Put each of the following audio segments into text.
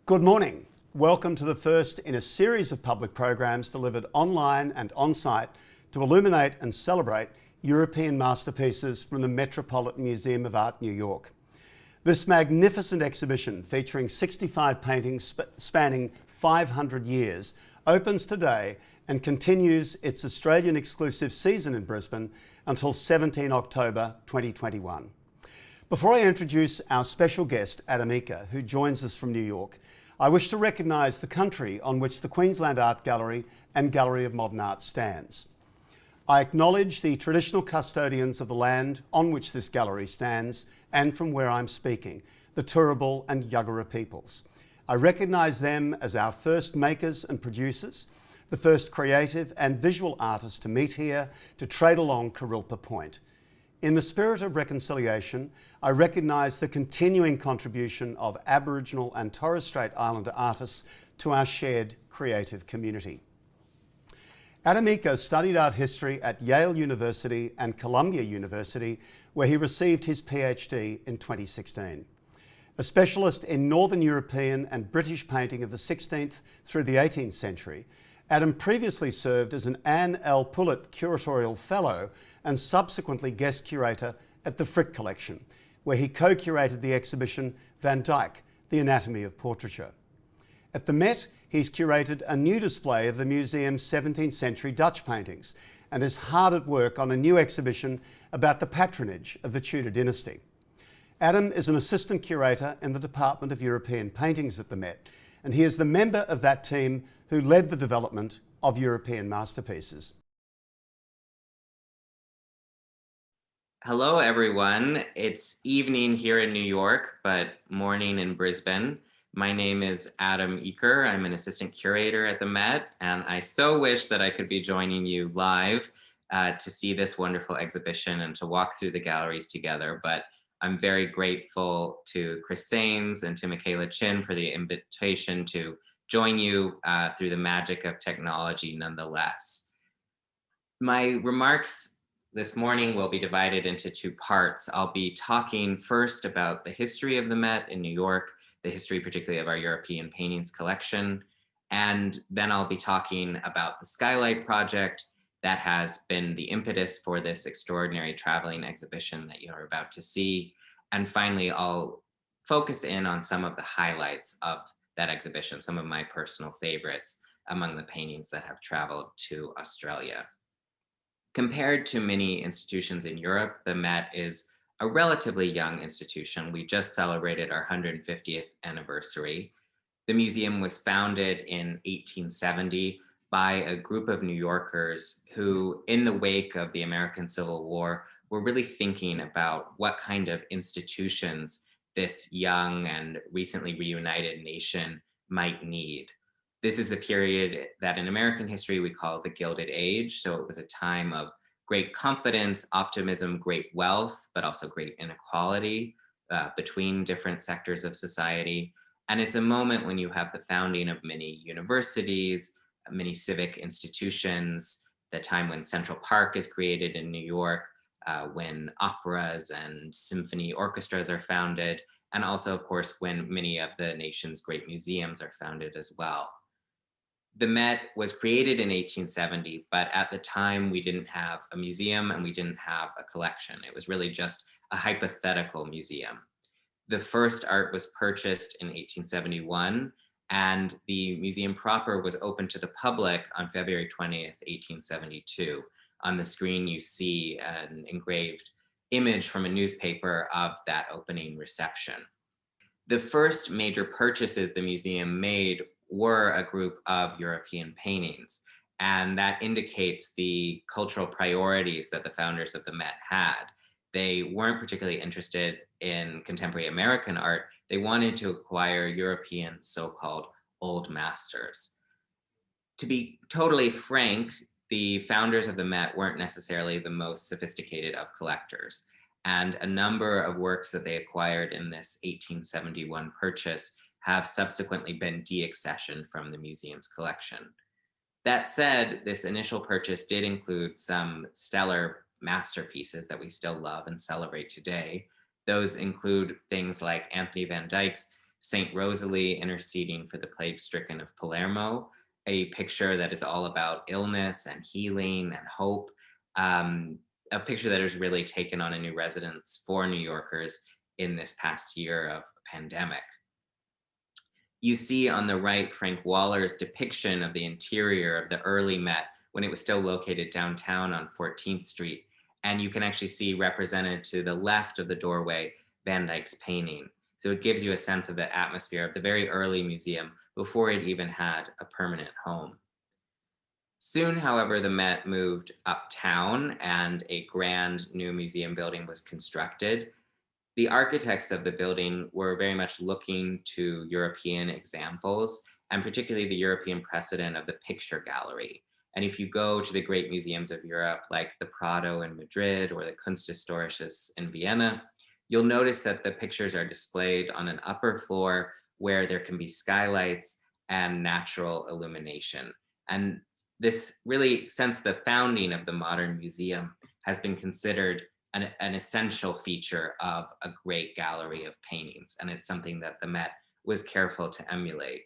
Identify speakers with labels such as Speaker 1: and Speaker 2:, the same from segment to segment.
Speaker 1: Good morning. Welcome to the first in a series of public programs delivered online and on-site to illuminate and celebrate European masterpieces from the Metropolitan Museum of Art, New York. This magnificent exhibition, featuring 65 paintings spanning 500 years, opens today and continues its Australian exclusive season in Brisbane until 17 October 2021. Before I introduce our special guest, Adam Eaker, who joins us from New York, I wish to recognise the country on which the Queensland Art Gallery and Gallery of Modern Art stands. I acknowledge the traditional custodians of the land on which this gallery stands and from where I'm speaking, the Turrbal and Yuggera peoples. I recognise them as our first makers and producers, the first creative and visual artists to meet here to trade along Kurilpa Point. In the spirit of reconciliation, I recognise the continuing contribution of Aboriginal and Torres Strait Islander artists to our shared creative community. Adam Eaker studied art history at Yale University and Columbia University, where he received his PhD in 2016. A specialist in Northern European and British painting of the 16th through the 18th century, Adam previously served as an Anne L. Pullet Curatorial Fellow and subsequently guest curator at the Frick Collection, where he co-curated the exhibition Van Dyck, The Anatomy of Portraiture. At the Met, he's curated a new display of the museum's 17th century Dutch paintings and is hard at work on a new exhibition about the patronage of the Tudor dynasty. Adam is an assistant curator in the Department of European Paintings at the Met, and he is the member of that team who led the development of European masterpieces.
Speaker 2: Hello, everyone. It's evening here in New York, but morning in Brisbane. My name is Adam Eaker. I'm an assistant curator at the Met, and I so wish that I could be joining you live to see this wonderful exhibition and to walk through the galleries together. But I'm very grateful to Chris Saines and to Michaela Chin for the invitation to join you through the magic of technology nonetheless. My remarks this morning will be divided into two parts. I'll be talking first about the history of the Met in New York, the history particularly of our European paintings collection, and then I'll be talking about the Skylight project that has been the impetus for this extraordinary traveling exhibition that you're about to see. And finally, I'll focus in on some of the highlights of that exhibition, some of my personal favorites among the paintings that have traveled to Australia. Compared to many institutions in Europe, the Met is a relatively young institution. We just celebrated our 150th anniversary. The museum was founded in 1870 by a group of New Yorkers who, in the wake of the American Civil War, were really thinking about what kind of institutions this young and recently reunited nation might need. This is the period that in American history we call the Gilded Age. So it was a time of great confidence, optimism, great wealth, but also great inequality between different sectors of society. And it's a moment when you have the founding of many universities, many civic institutions, the time when Central Park is created in New York, when operas and symphony orchestras are founded, and also, of course, when many of the nation's great museums are founded as well. The Met was created in 1870, but at the time we didn't have a museum and we didn't have a collection. It was really just a hypothetical museum. The first art was purchased in 1871, and the museum proper was opened to the public on February 20th, 1872. On the screen, you see an engraved image from a newspaper of that opening reception. The first major purchases the museum made were a group of European paintings, and that indicates the cultural priorities that the founders of the Met had. They weren't particularly interested in contemporary American art. They wanted to acquire European so-called old masters. To be totally frank, the founders of the Met weren't necessarily the most sophisticated of collectors, and a number of works that they acquired in this 1871 purchase have subsequently been deaccessioned from the museum's collection. That said, this initial purchase did include some stellar masterpieces that we still love and celebrate today. Those include things like Anthony van Dyck's Saint Rosalie interceding for the plague-stricken of Palermo, a picture that is all about illness and healing and hope, a picture that has really taken on a new resonance for New Yorkers in this past year of pandemic. You see on the right Frank Waller's depiction of the interior of the early Met when it was still located downtown on 14th Street. And you can actually see represented to the left of the doorway Van Dyck's painting. So it gives you a sense of the atmosphere of the very early museum before it even had a permanent home. Soon, however, the Met moved uptown and a grand new museum building was constructed. The architects of the building were very much looking to European examples, and particularly the European precedent of the picture gallery. And if you go to the great museums of Europe, like the Prado in Madrid or the Kunsthistorisches in Vienna, you'll notice that the pictures are displayed on an upper floor where there can be skylights and natural illumination. And this really, since the founding of the modern museum, has been considered an essential feature of a great gallery of paintings. And it's something that the Met was careful to emulate.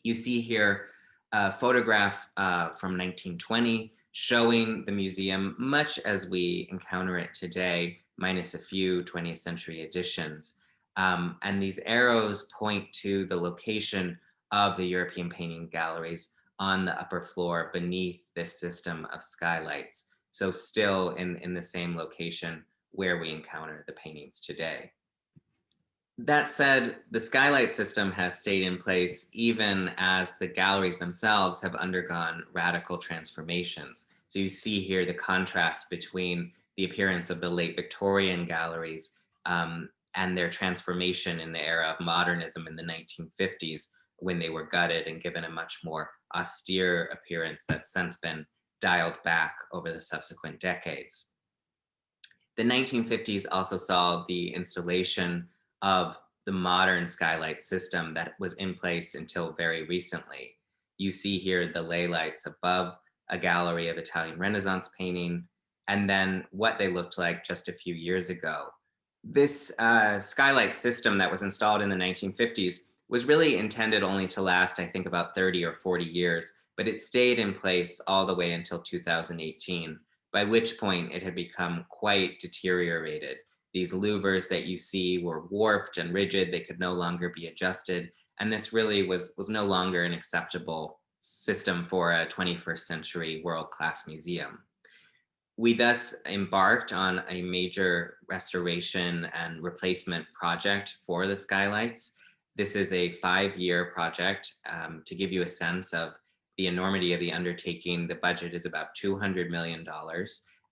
Speaker 2: You see here a photograph from 1920 showing the museum much as we encounter it today, minus a few 20th century additions. And these arrows point to the location of the European painting galleries on the upper floor beneath this system of skylights. So still in the same location where we encounter the paintings today. That said, the Skylight System has stayed in place even as the galleries themselves have undergone radical transformations. So you see here the contrast between the appearance of the late Victorian galleries and their transformation in the era of modernism in the 1950s, when they were gutted and given a much more austere appearance that's since been dialed back over the subsequent decades. The 1950s also saw the installation of the modern Skylight System that was in place until very recently. You see here the ley lights above a gallery of Italian Renaissance painting, and then what they looked like just a few years ago. This Skylight System that was installed in the 1950s was really intended only to last, I think, about 30 or 40 years, but it stayed in place all the way until 2018, by which point it had become quite deteriorated. These louvers that you see were warped and rigid, they could no longer be adjusted, and this really was no longer an acceptable system for a 21st century world-class museum. We thus embarked on a major restoration and replacement project for the skylights. This is a 5-year project. To give you a sense of the enormity of the undertaking, the budget is about $200 million,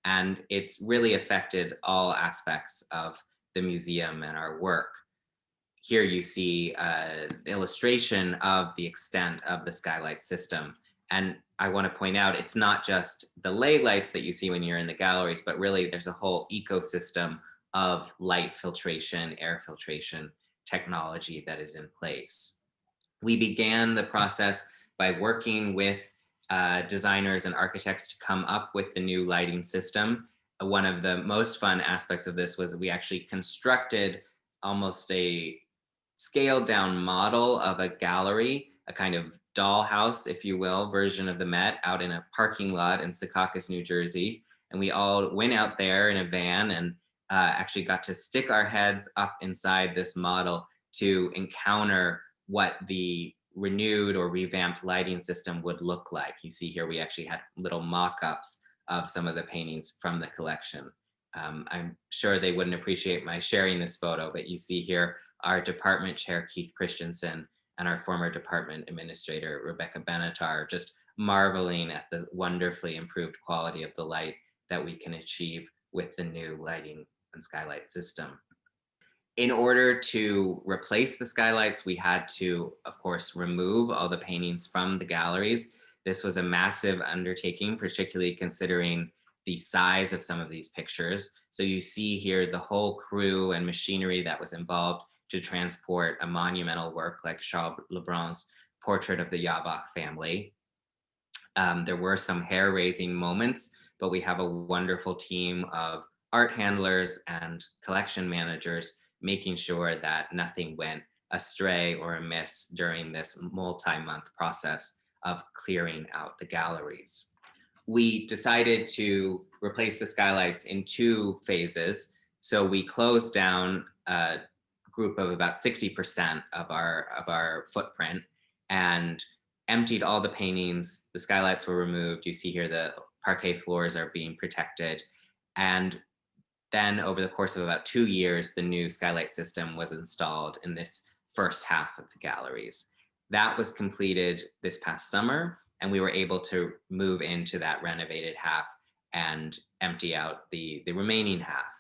Speaker 2: and it's really affected all aspects of the museum and our work. Here you see an illustration of the extent of the Skylight System. And I want to point out, it's not just the ley lights that you see when you're in the galleries, but really there's a whole ecosystem of light filtration, air filtration technology that is in place. We began the process by working with designers and architects to come up with the new lighting system. One of the most fun aspects of this was we actually constructed almost a scaled down model of a gallery, a kind of dollhouse, if you will, version of the Met out in a parking lot in Secaucus, New Jersey. And we all went out there in a van and actually got to stick our heads up inside this model to encounter what the renewed or revamped lighting system would look like. You see here, we actually had little mock-ups of some of the paintings from the collection. I'm sure they wouldn't appreciate my sharing this photo, but you see here our department chair, Keith Christensen, and our former department administrator, Rebecca Benatar, just marveling at the wonderfully improved quality of the light that we can achieve with the new lighting and skylight system. In order to replace the skylights, we had to, of course, remove all the paintings from the galleries. This was a massive undertaking, particularly considering the size of some of these pictures. So you see here the whole crew and machinery that was involved to transport a monumental work like Charles Lebrun's portrait of the Jabach family. There were some hair-raising moments, but we have a wonderful team of art handlers and collection managers making sure that nothing went astray or amiss during this multi-month process of clearing out the galleries. We decided to replace the skylights in 2 phases. So we closed down a group of about 60% of our footprint and emptied all the paintings. The skylights were removed. You see here the parquet floors are being protected. And then over the course of about 2 years, the new Skylight System was installed in this first half of the galleries. That was completed this past summer, and we were able to move into that renovated half and empty out the remaining half.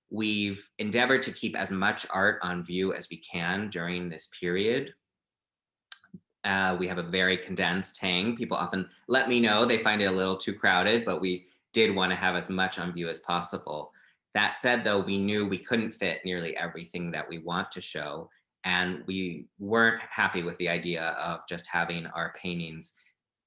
Speaker 2: We've endeavored to keep as much art on view as we can during this period. We have a very condensed hang. People often let me know they find it a little too crowded, but we did want to have as much on view as possible. That said, though, we knew we couldn't fit nearly everything that we want to show, and we weren't happy with the idea of just having our paintings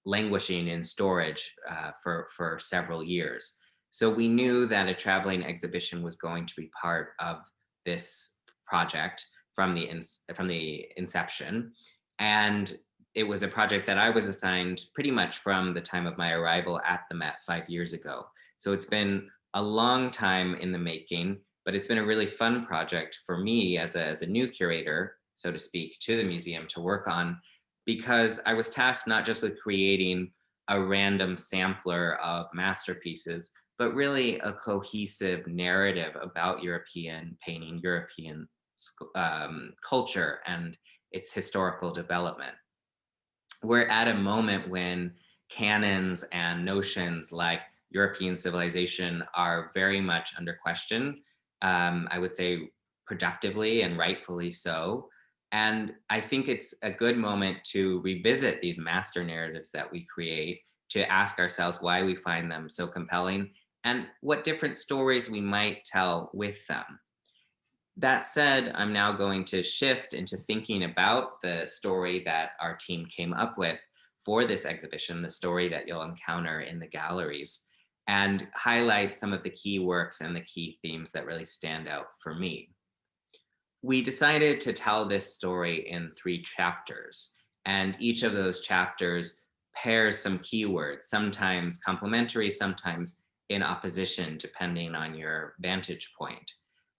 Speaker 2: languishing in storage for several years. So we knew that a traveling exhibition was going to be part of this project from the inception. And it was a project that I was assigned pretty much from the time of my arrival at the Met 5 years ago. So it's been a long time in the making, but it's been a really fun project for me as a new curator, so to speak, to the museum to work on, because I was tasked not just with creating a random sampler of masterpieces, but really a cohesive narrative about European painting, European culture, and its historical development. We're at a moment when canons and notions like European civilization are very much under question. I would say productively and rightfully so. And I think it's a good moment to revisit these master narratives that we create, to ask ourselves why we find them so compelling and what different stories we might tell with them. That said, I'm now going to shift into thinking about the story that our team came up with for this exhibition, the story that you'll encounter in the galleries, and highlight some of the key works and the key themes that really stand out for me. We decided to tell this story in 3 chapters, and each of those chapters pairs some keywords, sometimes complementary, sometimes in opposition, depending on your vantage point.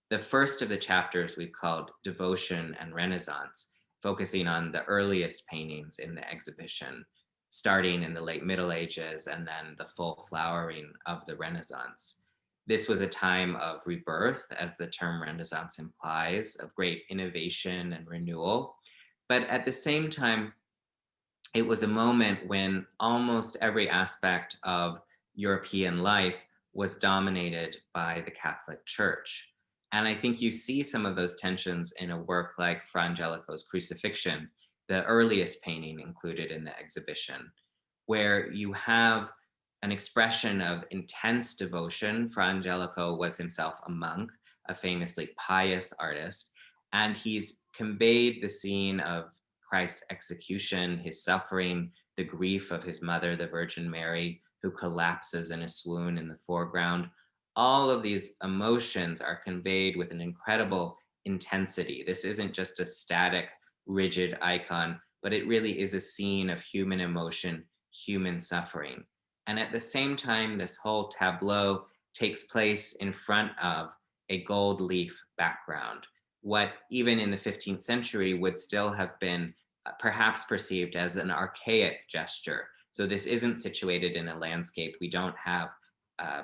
Speaker 2: The first of the chapters we've called Devotion and Renaissance, focusing on the earliest paintings in the exhibition, starting in the late Middle Ages and then the full flowering of the Renaissance. This was a time of rebirth, as the term Renaissance implies, of great innovation and renewal. But at the same time, it was a moment when almost every aspect of European life was dominated by the Catholic Church. And I think you see some of those tensions in a work like Frangelico's Crucifixion, the earliest painting included in the exhibition, where you have an expression of intense devotion. Frangelico was himself a monk, a famously pious artist, and he's conveyed the scene of Christ's execution, his suffering, the grief of his mother, the Virgin Mary, who collapses in a swoon in the foreground. All of these emotions are conveyed with an incredible intensity. This isn't just a static, rigid icon, but it really is a scene of human emotion, human suffering. And at the same time, this whole tableau takes place in front of a gold leaf background, what even in the 15th century would still have been perhaps perceived as an archaic gesture. So this isn't situated in a landscape. We don't have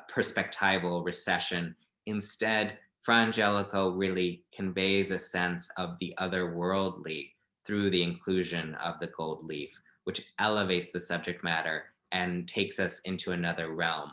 Speaker 2: perspectival recession. Instead, Frangelico really conveys a sense of the otherworldly through the inclusion of the gold leaf, which elevates the subject matter and takes us into another realm.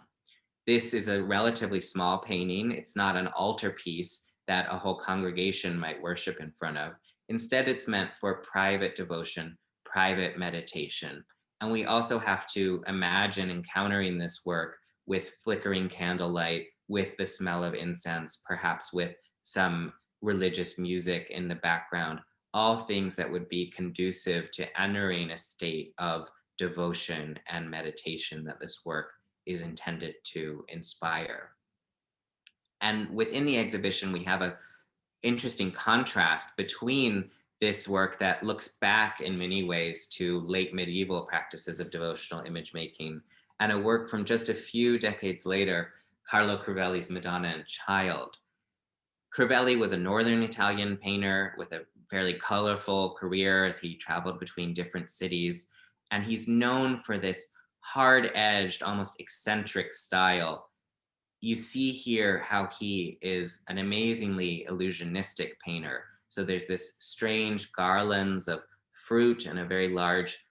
Speaker 2: This is a relatively small painting. It's not an altarpiece that a whole congregation might worship in front of. Instead, it's meant for private devotion, private meditation. And we also have to imagine encountering this work with flickering candlelight, with the smell of incense, perhaps with some religious music in the background, all things that would be conducive to entering a state of devotion and meditation that this work is intended to inspire. And within the exhibition, we have an interesting contrast between this work that looks back in many ways to late medieval practices of devotional image making, and a work from just a few decades later, Carlo Crevelli's Madonna and Child. Crevelli was a northern Italian painter with a fairly colorful career as he traveled between different cities, and he's known for this hard-edged, almost eccentric style. You see here how he is an amazingly illusionistic painter. So there's this strange garlands of fruit and a very large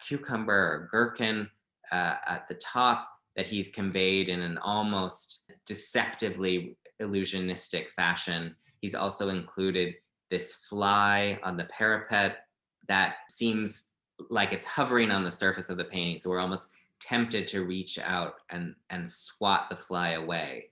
Speaker 2: cucumber or gherkin at the top that he's conveyed in an almost deceptively illusionistic fashion. He's also included this fly on the parapet that seems like it's hovering on the surface of the painting. So we're almost tempted to reach out and swat the fly away.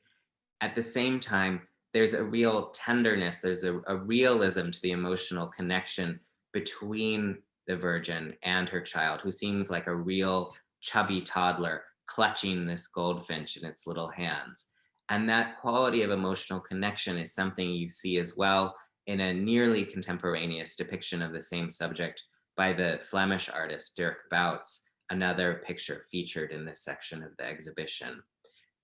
Speaker 2: At the same time, there's a real tenderness, there's a realism to the emotional connection between the Virgin and her child, who seems like a real chubby toddler clutching this goldfinch in its little hands. And that quality of emotional connection is something you see as well in a nearly contemporaneous depiction of the same subject by the Flemish artist Dirk Bouts, another picture featured in this section of the exhibition.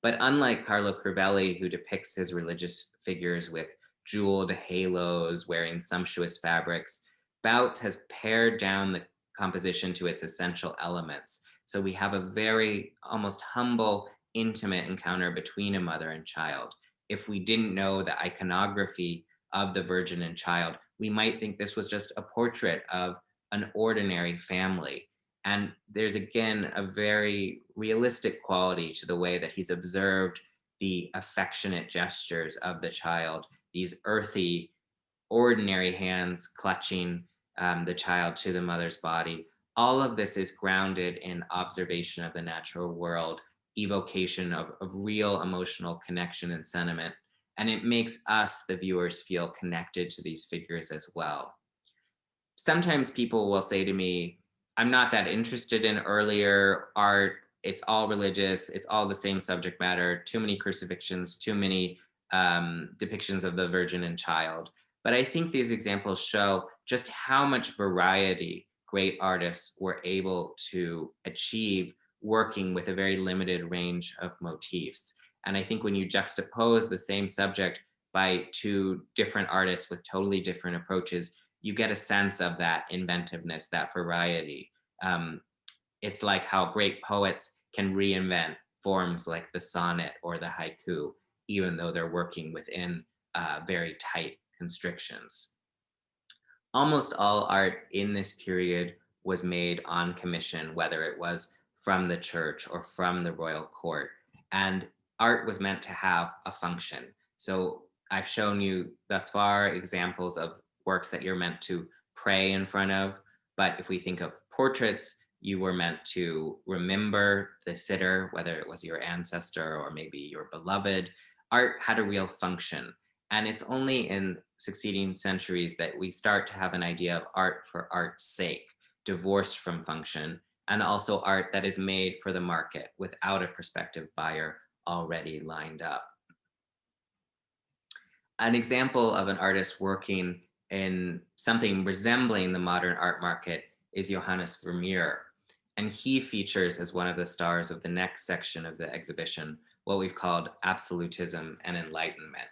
Speaker 2: But unlike Carlo Crevelli, who depicts his religious figures with jeweled halos, wearing sumptuous fabrics, Bouts has pared down the composition to its essential elements. So we have a very almost humble, intimate encounter between a mother and child. If we didn't know the iconography of the Virgin and Child, we might think this was just a portrait of an ordinary family. And there's again a very realistic quality to the way that he's observed the affectionate gestures of the child, these earthy, ordinary hands clutching the child to the mother's body. All of this is grounded in observation of the natural world, evocation of real emotional connection and sentiment. And it makes us, the viewers, feel connected to these figures as well. Sometimes people will say to me, I'm not that interested in earlier art. It's all religious. It's all the same subject matter. Too many crucifixions, too many depictions of the Virgin and Child. But I think these examples show just how much variety great artists were able to achieve working with a very limited range of motifs. And I think when you juxtapose the same subject by two different artists with totally different approaches, you get a sense of that inventiveness, that variety. It's like how great poets can reinvent forms like the sonnet or the haiku, even though they're working within very tight constrictions. Almost all art in this period was made on commission, whether it was from the church or from the royal court. And art was meant to have a function. So I've shown you thus far examples of works that you're meant to pray in front of. But if we think of portraits, you were meant to remember the sitter, whether it was your ancestor or maybe your beloved. Art had a real function. And it's only in succeeding centuries that we start to have an idea of art for art's sake, divorced from function, and also art that is made for the market without a prospective buyer already lined up. An example of an artist working in something resembling the modern art market is Johannes Vermeer. And he features as one of the stars of the next section of the exhibition, what we've called absolutism and enlightenment.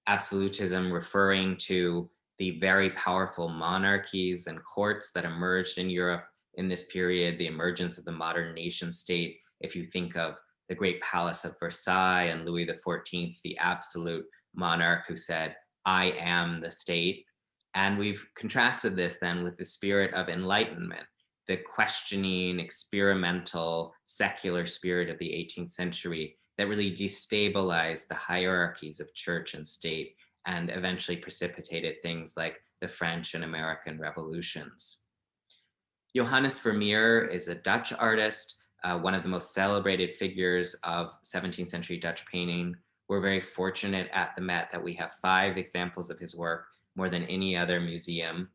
Speaker 2: Absolutism referring to the very powerful monarchies and courts that emerged in Europe in this period, the emergence of the modern nation state. If you think of the great palace of Versailles and Louis XIV, the absolute monarch who said, I am the state. And we've contrasted this then with the spirit of enlightenment, the questioning, experimental, secular spirit of the 18th century that really destabilized the hierarchies of church and state and eventually precipitated things like the French and American revolutions. Johannes Vermeer is a Dutch artist, one of the most celebrated figures of 17th century Dutch painting. We're very fortunate at the Met that we have 5 examples of his work, more than any other museum.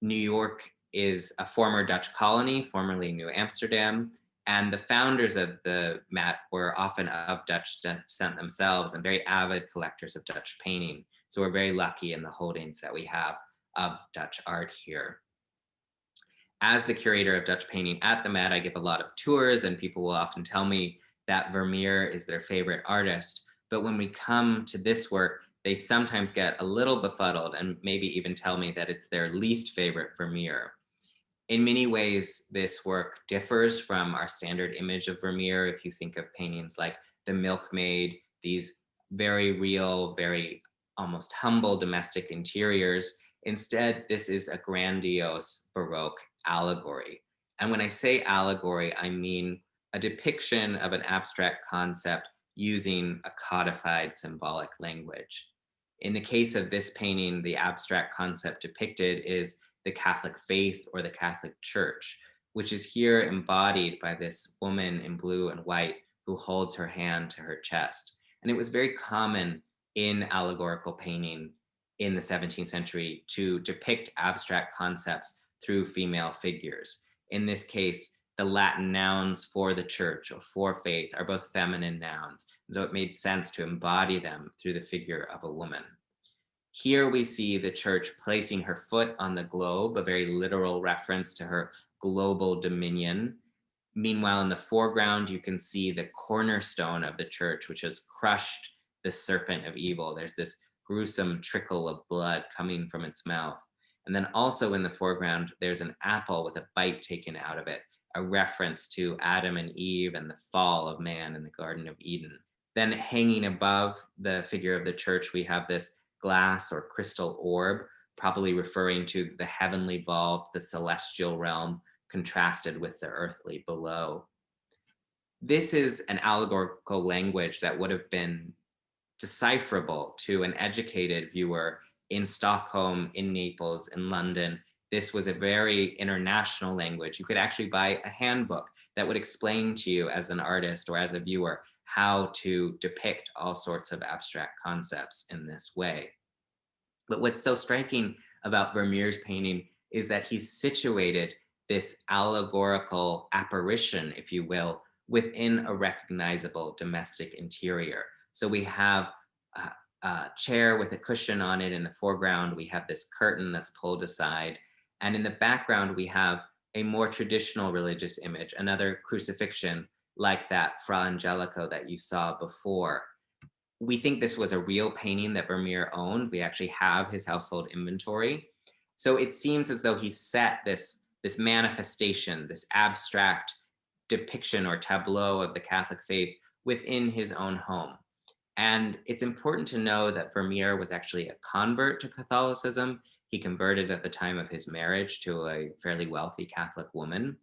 Speaker 2: New York is a former Dutch colony, formerly New Amsterdam, and the founders of the Met were often of Dutch descent themselves and very avid collectors of Dutch painting. So we're very lucky in the holdings that we have of Dutch art here. As the curator of Dutch painting at the Met, I give a lot of tours, and people will often tell me that Vermeer is their favorite artist. But when we come to this work, they sometimes get a little befuddled and maybe even tell me that it's their least favorite Vermeer. In many ways, this work differs from our standard image of Vermeer. If you think of paintings like The Milkmaid, these very real, very almost humble domestic interiors, instead, this is a grandiose Baroque allegory. And when I say allegory, I mean a depiction of an abstract concept using a codified symbolic language. In the case of this painting, the abstract concept depicted is the Catholic faith or the Catholic Church, which is here embodied by this woman in blue and white who holds her hand to her chest. And it was very common in allegorical painting in the 17th century to depict abstract concepts through female figures. In this case, the Latin nouns for the church or for faith are both feminine nouns. And so it made sense to embody them through the figure of a woman. Here we see the church placing her foot on the globe, a very literal reference to her global dominion. Meanwhile, in the foreground, you can see the cornerstone of the church, which has crushed the serpent of evil. There's this gruesome trickle of blood coming from its mouth. And then also in the foreground, there's an apple with a bite taken out of it, a reference to Adam and Eve and the fall of man in the Garden of Eden. Then hanging above the figure of the church, we have this glass or crystal orb, probably referring to the heavenly vault, the celestial realm, contrasted with the earthly below. This is an allegorical language that would have been decipherable to an educated viewer in Stockholm, in Naples, in London. This was a very international language. You could actually buy a handbook that would explain to you as an artist or as a viewer how to depict all sorts of abstract concepts in this way. But what's so striking about Vermeer's painting is that he's situated this allegorical apparition, if you will, within a recognizable domestic interior. So we have a chair with a cushion on it in the foreground. We have this curtain that's pulled aside. And in the background, we have a more traditional religious image, another crucifixion like that Frangelico that you saw before. We think this was a real painting that Vermeer owned. We actually have his household inventory. So it seems as though he set this manifestation, this abstract depiction or tableau of the Catholic faith within his own home. And it's important to know that Vermeer was actually a convert to Catholicism. He converted at the time of his marriage to a fairly wealthy Catholic woman.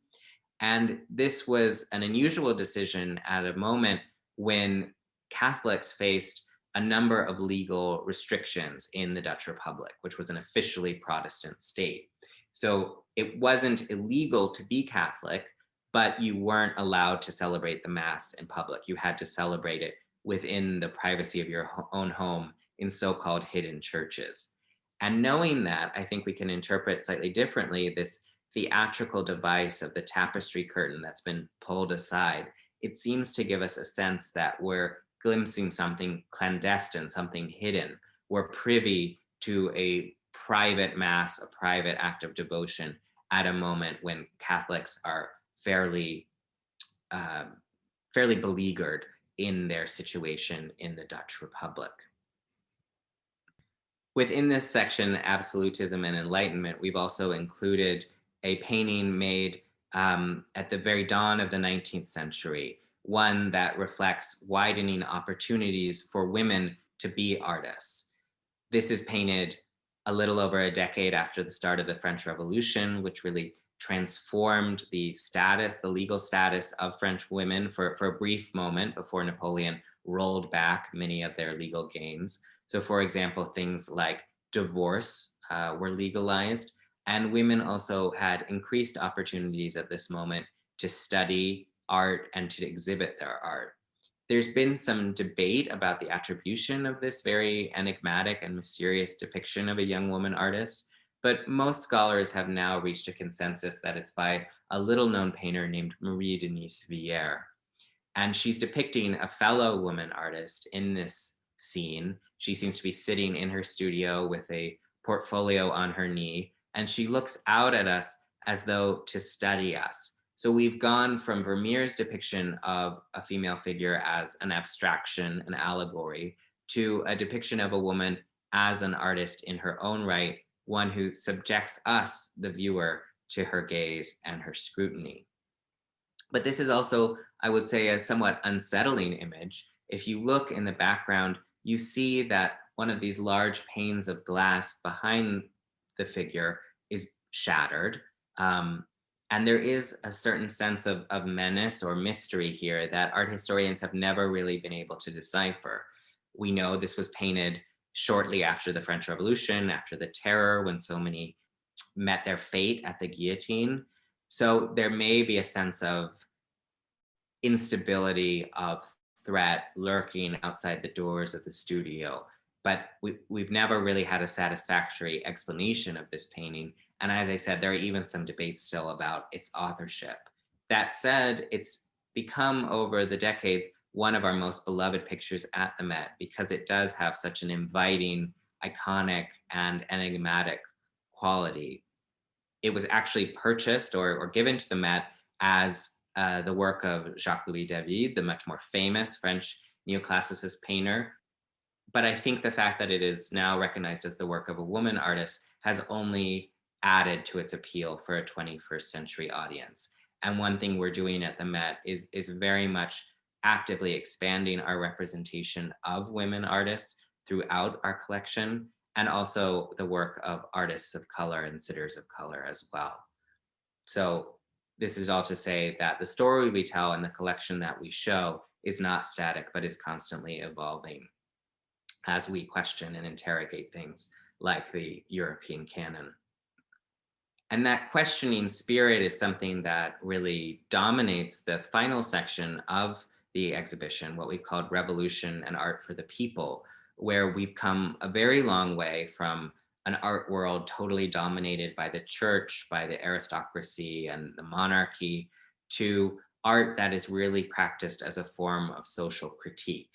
Speaker 2: And this was an unusual decision at a moment when Catholics faced a number of legal restrictions in the Dutch Republic, which was an officially Protestant state. So it wasn't illegal to be Catholic, but you weren't allowed to celebrate the Mass in public. You had to celebrate it within the privacy of your own home in so-called hidden churches. And knowing that, I think we can interpret slightly differently this theatrical device of the tapestry curtain that's been pulled aside. It seems to give us a sense that we're glimpsing something clandestine, something hidden. We're privy to a private mass, a private act of devotion at a moment when Catholics are fairly beleaguered in their situation in the Dutch Republic. Within this section, Absolutism and Enlightenment, we've also included a painting made at the very dawn of the 19th century, one that reflects widening opportunities for women to be artists. This is painted a little over a decade after the start of the French Revolution, which really transformed the status, the legal status of French women for a brief moment before Napoleon rolled back many of their legal gains. So for example, things like divorce were legalized, and women also had increased opportunities at this moment to study art and to exhibit their art. There's been some debate about the attribution of this very enigmatic and mysterious depiction of a young woman artist, but most scholars have now reached a consensus that it's by a little-known painter named Marie Denise Villers. And she's depicting a fellow woman artist in this scene. She seems to be sitting in her studio with a portfolio on her knee, and she looks out at us as though to study us. So we've gone from Vermeer's depiction of a female figure as an abstraction, an allegory, to a depiction of a woman as an artist in her own right, one who subjects us, the viewer, to her gaze and her scrutiny. But this is also, I would say, a somewhat unsettling image. If you look in the background, you see that one of these large panes of glass behind the figure is shattered. And there is a certain sense of menace or mystery here that art historians have never really been able to decipher. We know this was painted shortly after the French Revolution, after the Terror, when so many met their fate at the guillotine. So there may be a sense of instability, of threat lurking outside the doors of the studio. But we've never really had a satisfactory explanation of this painting. And as I said, there are even some debates still about its authorship. That said, it's become over the decades one of our most beloved pictures at the Met because it does have such an inviting, iconic, and enigmatic quality. It was actually purchased or given to the Met as the work of Jacques-Louis David, the much more famous French neoclassicist painter. But I think the fact that it is now recognized as the work of a woman artist has only added to its appeal for a 21st century audience. And one thing we're doing at the Met is very much actively expanding our representation of women artists throughout our collection, and also the work of artists of color and sitters of color as well. So this is all to say that the story we tell and the collection that we show is not static, but is constantly evolving as we question and interrogate things like the European canon. And that questioning spirit is something that really dominates the final section of the exhibition, what we've called Revolution and Art for the People, where we've come a very long way from an art world totally dominated by the church, by the aristocracy and the monarchy, to art that is really practiced as a form of social critique.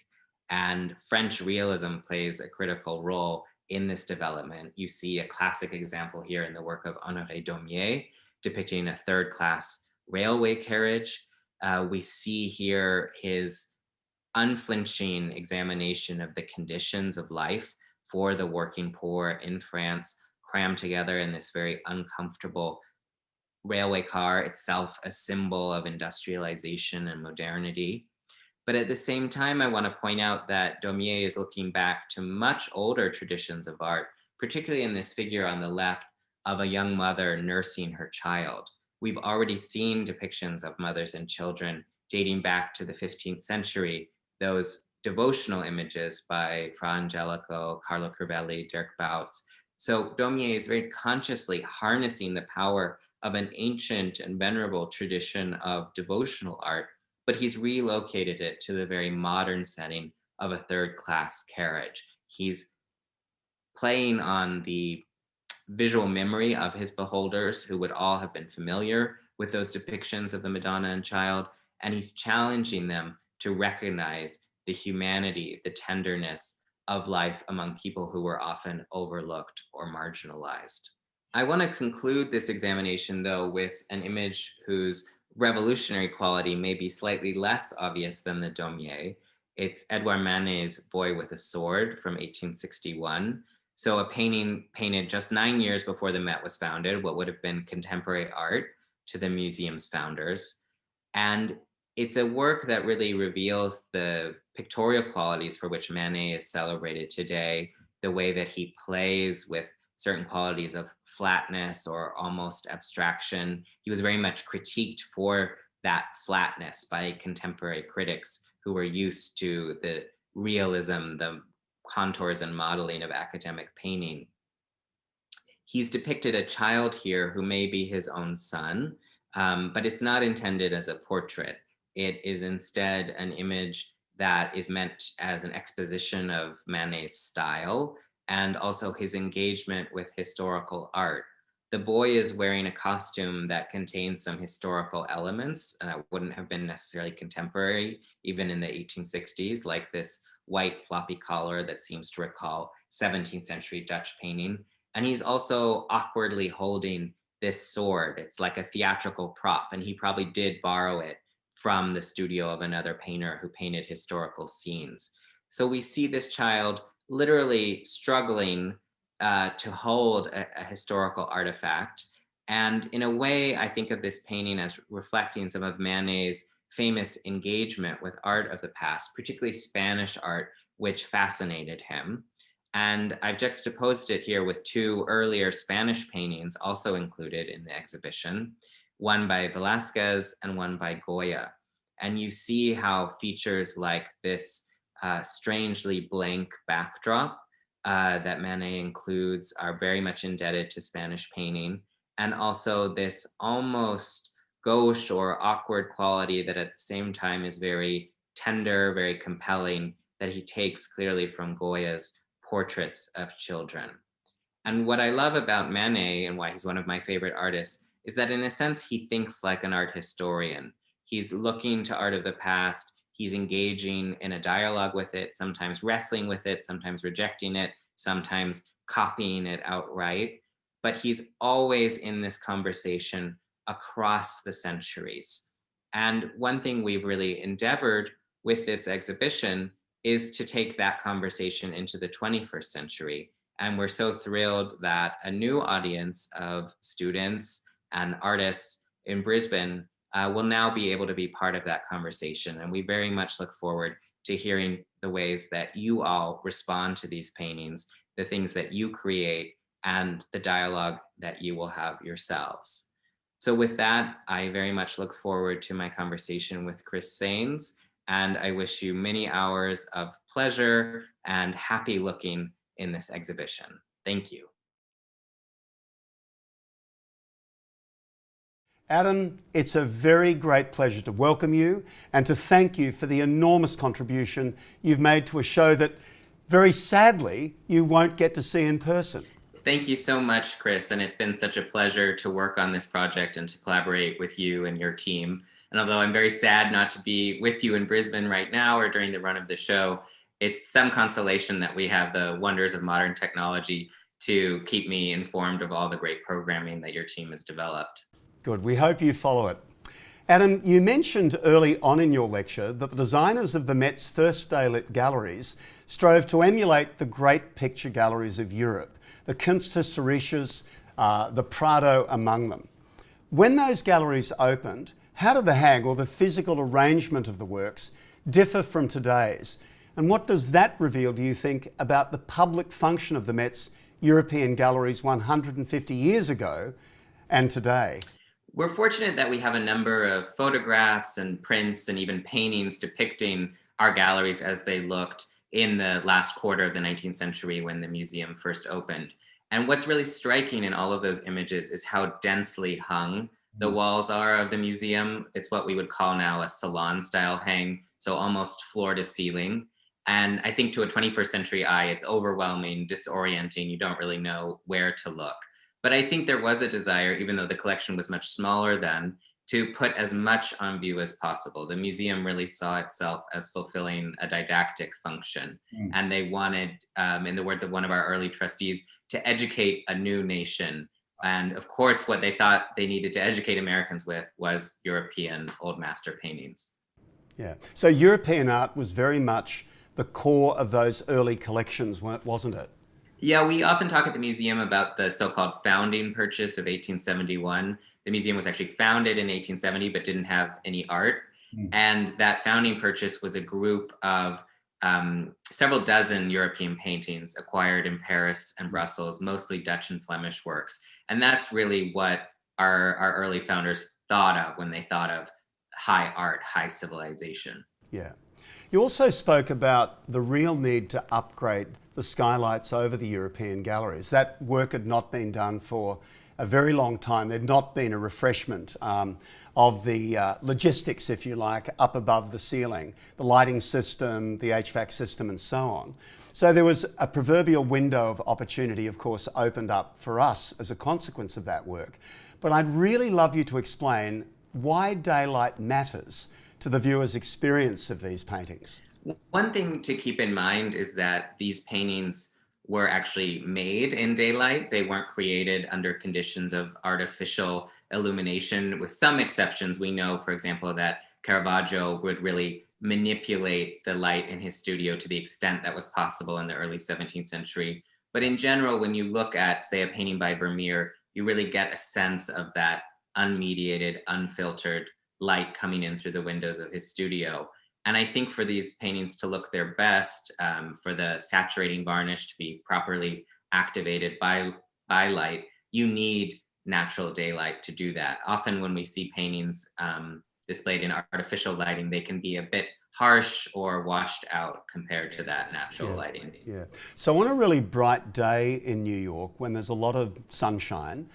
Speaker 2: And French realism plays a critical role in this development. You see a classic example here in the work of Honoré Daumier, depicting a third-class railway carriage. We see here his unflinching examination of the conditions of life for the working poor in France, crammed together in this very uncomfortable railway car, itself a symbol of industrialization and modernity. But at the same time, I want to point out that Daumier is looking back to much older traditions of art, particularly in this figure on the left of a young mother nursing her child. We've already seen depictions of mothers and children dating back to the 15th century, those devotional images by Frangelico, Carlo Crevelli, Dirk Bouts. So Daumier is very consciously harnessing the power of an ancient and venerable tradition of devotional art, but he's relocated it to the very modern setting of a third-class carriage. He's playing on the visual memory of his beholders, who would all have been familiar with those depictions of the Madonna and Child, and he's challenging them to recognize the humanity, the tenderness of life among people who were often overlooked or marginalized. I want to conclude this examination, though, with an image whose revolutionary quality may be slightly less obvious than the Daumier. It's Edouard Manet's Boy with a Sword from 1861. So a painting painted just 9 years before the Met was founded, what would have been contemporary art to the museum's founders. And it's a work that really reveals the pictorial qualities for which Manet is celebrated today, the way that he plays with certain qualities of flatness or almost abstraction. He was very much critiqued for that flatness by contemporary critics who were used to the realism, the contours and modeling of academic painting. He's depicted a child here who may be his own son, but it's not intended as a portrait. It is instead an image that is meant as an exposition of Manet's style and also his engagement with historical art. The boy is wearing a costume that contains some historical elements that wouldn't have been necessarily contemporary, even in the 1860s, like this white floppy collar that seems to recall 17th century Dutch painting. And he's also awkwardly holding this sword. It's like a theatrical prop, and he probably did borrow it from the studio of another painter who painted historical scenes. So we see this child literally struggling to hold a historical artifact. And in a way, I think of this painting as reflecting some of Manet's famous engagement with art of the past, particularly Spanish art, which fascinated him. And I've juxtaposed it here with two earlier Spanish paintings also included in the exhibition, one by Velázquez and one by Goya. And you see how features like this strangely blank backdrop that Manet includes are very much indebted to Spanish painting. And also this almost gauche or awkward quality that at the same time is very tender, very compelling, that he takes clearly from Goya's portraits of children. And what I love about Manet and why he's one of my favorite artists is that in a sense, he thinks like an art historian. He's looking to art of the past, he's engaging in a dialogue with it, sometimes wrestling with it, sometimes rejecting it, sometimes copying it outright. But he's always in this conversation across the centuries. And one thing we've really endeavored with this exhibition is to take that conversation into the 21st century. And we're so thrilled that a new audience of students and artists in Brisbane will now be able to be part of that conversation. And we very much look forward to hearing the ways that you all respond to these paintings, the things that you create, and the dialogue that you will have yourselves. So with that, I very much look forward to my conversation with Chris Saines, and I wish you many hours of pleasure and happy looking in this exhibition. Thank you.
Speaker 1: Adam, it's a very great pleasure to welcome you and to thank you for the enormous contribution you've made to a show that, very sadly, you won't get to see in person.
Speaker 2: Thank you so much, Chris. And it's been such a pleasure to work on this project and to collaborate with you and your team. And although I'm very sad not to be with you in Brisbane right now or during the run of the show, it's some consolation that we have the wonders of modern technology to keep me informed of all the great programming that your team has developed.
Speaker 1: Good, we hope you follow it. Adam, you mentioned early on in your lecture that the designers of the Met's first day-lit galleries strove to emulate the great picture galleries of Europe, the Kunsthistorisches, the Prado among them. When those galleries opened, how did the Hague, or the physical arrangement of the works, differ from today's? And what does that reveal, do you think, about the public function of the Met's European galleries 150 years ago and today?
Speaker 2: We're fortunate that we have a number of photographs and prints and even paintings depicting our galleries as they looked in the last quarter of the 19th century when the museum first opened. And what's really striking in all of those images is how densely hung the walls are of the museum. It's what we would call now a salon style hang, so almost floor to ceiling. And I think to a 21st century eye, it's overwhelming, disorienting. You don't really know where to look. But I think there was a desire, even though the collection was much smaller then, to put as much on view as possible. The museum really saw itself as fulfilling a didactic function. And they wanted, in the words of one of our early trustees, to educate a new nation. And of course, what they thought they needed to educate Americans with was European old master paintings.
Speaker 1: Yeah, so European art was very much the core of those early collections, wasn't it?
Speaker 2: Yeah, we often talk at the museum about the so-called founding purchase of 1871. The museum was actually founded in 1870, but didn't have any art. And that founding purchase was a group of several dozen European paintings acquired in Paris and Brussels, mostly Dutch and Flemish works. And that's really what our early founders thought of when they thought of high art, high civilization.
Speaker 1: Yeah. You also spoke about the real need to upgrade the skylights over the European galleries. That work had not been done for a very long time. There'd not been a refreshment of the logistics, if you like, up above the ceiling, the lighting system, the HVAC system, and so on. So there was a proverbial window of opportunity, of course, opened up for us as a consequence of that work. But I'd really love you to explain why daylight matters to the viewer's experience of these paintings.
Speaker 2: One thing to keep in mind is that these paintings were actually made in daylight. They weren't created under conditions of artificial illumination, with some exceptions. We know, for example, that Caravaggio would really manipulate the light in his studio to the extent that was possible in the early 17th century. But in general, when you look at, say, a painting by Vermeer, you really get a sense of that unmediated, unfiltered light coming in through the windows of his studio. And I think for these paintings to look their best, for the saturating varnish to be properly activated by light, you need natural daylight to do that. Often when we see paintings displayed in artificial lighting, they can be a bit harsh or washed out compared to that natural lighting.
Speaker 1: Yeah. So on a really bright day in New York, when there's a lot of sunshine,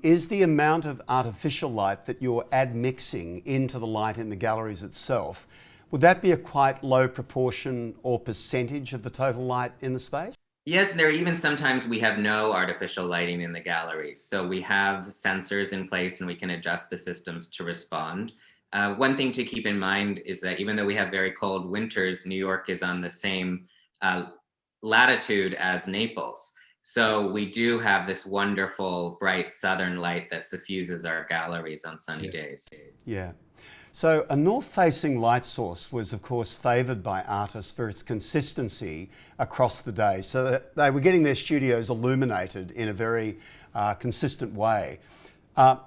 Speaker 1: is the amount of artificial light that you're admixing into the light in the galleries itself, would that be a quite low proportion or percentage of the total light in the space?
Speaker 2: Yes, there are even sometimes we have no artificial lighting in the galleries. So we have sensors in place and we can adjust the systems to respond. One thing to keep in mind is that even though we have very cold winters, New York is on the same latitude as Naples. So we do have this wonderful bright southern light that suffuses our galleries on sunny days.
Speaker 1: Yeah. So a north-facing light source was, of course, favoured by artists for its consistency across the day, so that they were getting their studios illuminated in a very consistent way.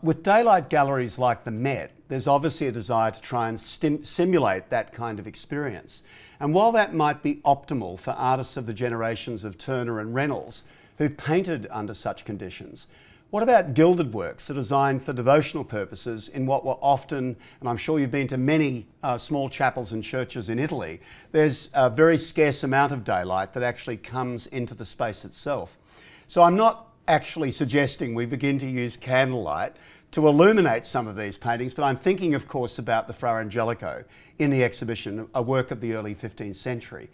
Speaker 1: With daylight galleries like the Met, there's obviously a desire to try and simulate that kind of experience. And while that might be optimal for artists of the generations of Turner and Reynolds, who painted under such conditions, what about gilded works that are designed for devotional purposes in what were often, and I'm sure you've been to many small chapels and churches in Italy, there's a very scarce amount of daylight that actually comes into the space itself. So I'm not actually suggesting we begin to use candlelight to illuminate some of these paintings, but I'm thinking, of course, about the Frangelico in the exhibition, a work of the early 15th century.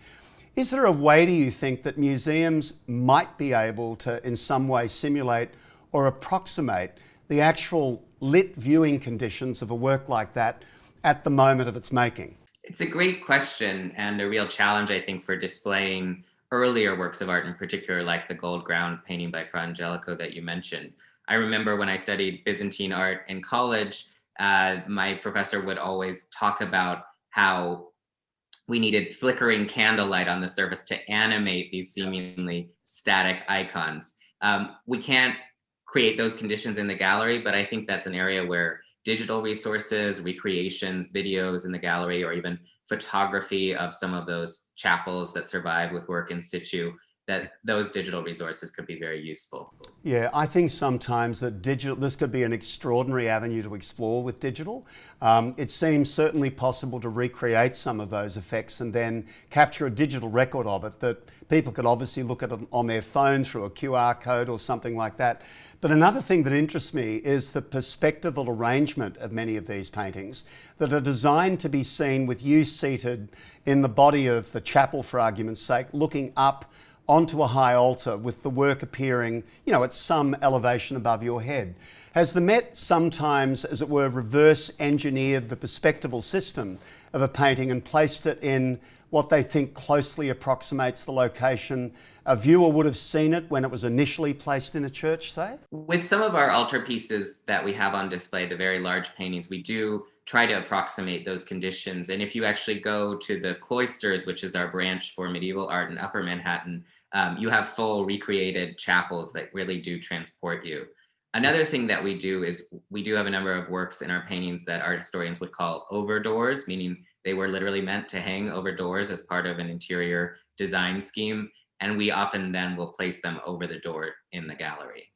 Speaker 1: Is there a way, do you think, that museums might be able to in some way simulate or approximate the actual lit viewing conditions of a work like that at the moment of its making?
Speaker 2: It's a great question and a real challenge, I think, for displaying earlier works of art, in particular, like the gold ground painting by Frangelico that you mentioned. I remember when I studied Byzantine art in college, my professor would always talk about how we needed flickering candlelight on the surface to animate these seemingly static icons. We can't create those conditions in the gallery, but I think that's an area where digital resources, recreations, videos in the gallery, or even photography of some of those chapels that survive with work in situ, that those digital resources could be very useful.
Speaker 1: Yeah, I think sometimes that this could be an extraordinary avenue to explore with digital. It seems certainly possible to recreate some of those effects and then capture a digital record of it that people could obviously look at on their phone through a QR code or something like that. But another thing that interests me is the perspectival arrangement of many of these paintings that are designed to be seen with you seated in the body of the chapel, for argument's sake, looking up onto a high altar with the work appearing, at some elevation above your head. Has the Met sometimes, as it were, reverse engineered the perspectival system of a painting and placed it in what they think closely approximates the location a viewer would have seen it when it was initially placed in a church, say?
Speaker 2: With some of our altarpieces that we have on display, the very large paintings, we do try to approximate those conditions. And if you actually go to the Cloisters, which is our branch for medieval art in Upper Manhattan, you have full recreated chapels that really do transport you. Another thing that we do is we do have a number of works in our paintings that art historians would call over doors, meaning they were literally meant to hang over doors as part of an interior design scheme. And we often then will place them over the door in the gallery.